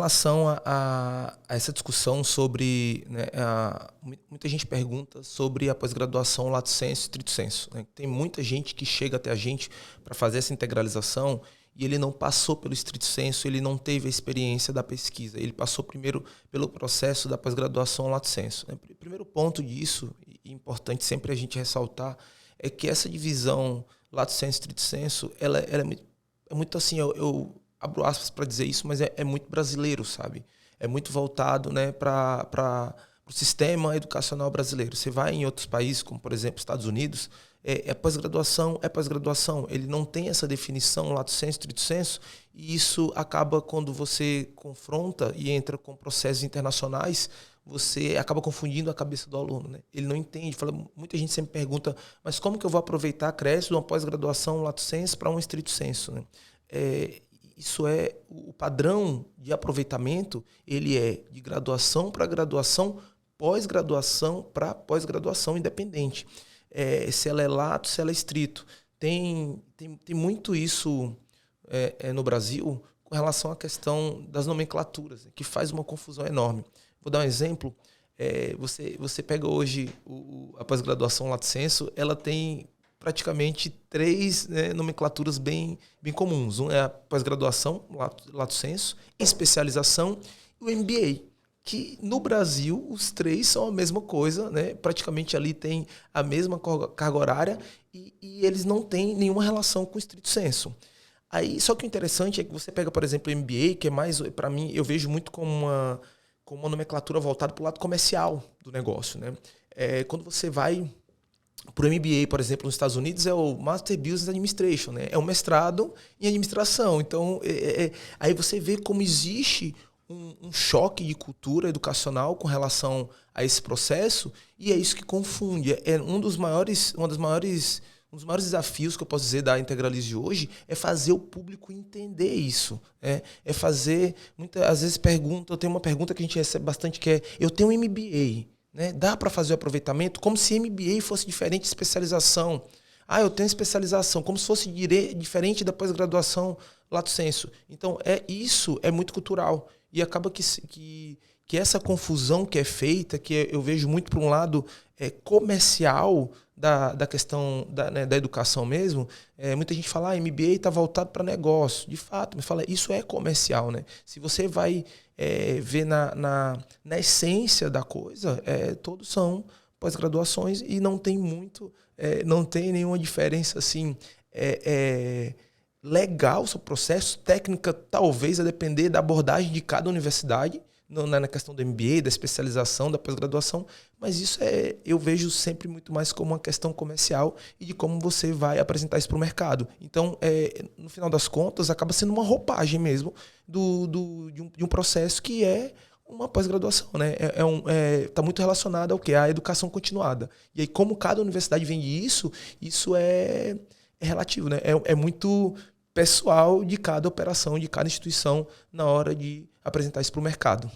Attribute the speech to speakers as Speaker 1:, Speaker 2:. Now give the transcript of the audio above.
Speaker 1: relação a essa discussão sobre, né, muita gente pergunta sobre a pós-graduação lato sensu e stricto sensu. Né? Tem muita gente que chega até a gente para fazer essa integralização e ele não passou pelo stricto sensu, ele não teve a experiência da pesquisa. Ele passou primeiro pelo processo da pós-graduação lato sensu. Né? O primeiro ponto disso, e importante sempre a gente ressaltar, é que essa divisão lato sensu e stricto sensu, ela é muito assim, eu abro aspas para dizer isso, mas é muito brasileiro, sabe? É muito voltado, né, para o sistema educacional brasileiro. Você vai em outros países, como por exemplo Estados Unidos, pós-graduação, é pós-graduação. Ele não tem essa definição lato sensu, stricto sensu, e isso acaba quando você confronta e entra com processos internacionais, você acaba confundindo a cabeça do aluno, né? Ele não entende. Muita gente sempre pergunta, mas como que eu vou aproveitar a creche de uma pós-graduação lato sensu para um stricto sensu, né? Isso é o padrão de aproveitamento, ele é de graduação para graduação, pós-graduação para pós-graduação independente. Se ela é lato, se ela é estrito. Tem muito isso no Brasil com relação à questão das nomenclaturas, que faz uma confusão enorme. Vou dar um exemplo. Você pega hoje a pós-graduação lato sensu, ela tem praticamente 3, né, nomenclaturas bem comuns. Um é a pós-graduação, lato sensu, especialização e o MBA, que no Brasil os 3 são a mesma coisa, né? Praticamente ali tem a mesma carga horária e eles não têm nenhuma relação com o stricto sensu. Aí, só que o interessante é que você pega, por exemplo, o MBA, que é mais, para mim, eu vejo muito como uma nomenclatura voltada para o lado comercial do negócio, né? Quando você vai para o MBA, por exemplo, nos Estados Unidos, é o Master Business Administration, né? É um mestrado em administração. Então, aí você vê como existe um choque de cultura educacional com relação a esse processo, e é isso que confunde. Um dos maiores desafios que eu posso dizer da Integralize de hoje é fazer o público entender isso. É fazer, às vezes eu tenho uma pergunta que a gente recebe bastante, que é, eu tenho um MBA, né? Dá para fazer o aproveitamento como se MBA fosse diferente de especialização. Eu tenho especialização, como se fosse diferente da pós-graduação lato sensu. Então, isso é muito cultural. E acaba que essa confusão que é feita, que eu vejo muito por um lado comercial da questão da educação mesmo, muita gente fala, MBA está voltado para negócio. De fato, mas fala, isso é comercial, né? Se você vai ver na essência da coisa, todos são pós-graduações e não tem não tem nenhuma diferença assim legal sobre o processo, técnica talvez a depender da abordagem de cada universidade, não na questão do MBA, da especialização, da pós-graduação, mas isso eu vejo sempre muito mais como uma questão comercial e de como você vai apresentar isso para o mercado. Então, no final das contas, acaba sendo uma roupagem mesmo de um processo que é uma pós-graduação, né? Tá muito relacionado ao que? A educação continuada. E aí, como cada universidade vende isso é relativo, né? É muito pessoal de cada operação, de cada instituição na hora de apresentar isso para o mercado.